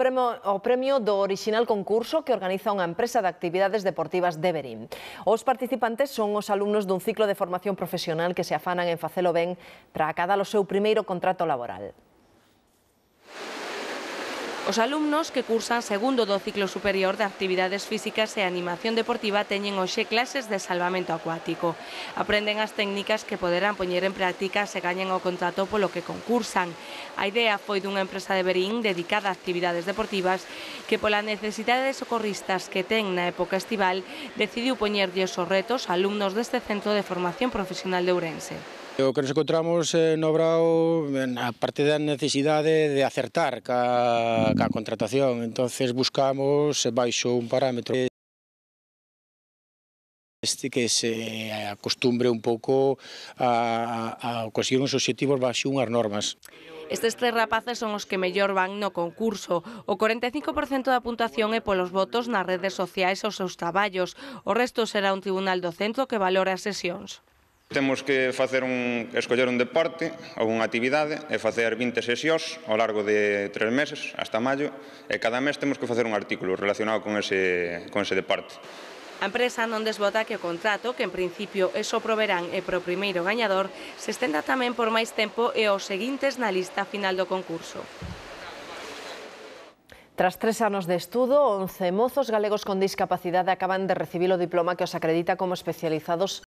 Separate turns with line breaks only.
premio do orixinal concurso que organiza unha empresa de actividades deportivas de Verín. Os participantes son os alumnos dun ciclo de formación profesional que se afanan en facelo ben para acadar o seu primeiro contrato laboral.
Os alumnos que cursan segundo do ciclo superior de actividades físicas e animación deportiva teñen hoxe clases de salvamento acuático. Aprenden as técnicas que poderán poñer en práctica se gañan o contrato polo que concursan. A idea foi dunha empresa de Verín dedicada a actividades deportivas que pola necesidade de socorristas que ten na época estival decidiu poñerlles os retos a alumnos deste centro de formación profesional de Ourense.
O que nos encontramos no Brao, a parte da necesidade de acertar ca contratación, entonces buscamos baixo un parámetro que se acostumbre un pouco a conseguir uns obxectivos baixo unhas normas.
Estes 3 rapaces son os que mellor van no concurso. O 45% da puntuación é polos votos nas redes sociais aos seus traballos. O resto será un tribunal do centro que valora as sesións.
Temos que escoller un deporte ou unha actividade e facer 20 sesións ao largo de 3 meses, hasta maio, e cada mes temos que facer un artículo relacionado con ese deporte.
A empresa non desbota que o contrato, que en principio é só pro verán e pro primeiro gañador, se estenda tamén por máis tempo e os seguintes na lista final do concurso.
Tras 3 anos de estudo, 11 mozos galegos con discapacidade acaban de recibir o diploma que os acredita como especializados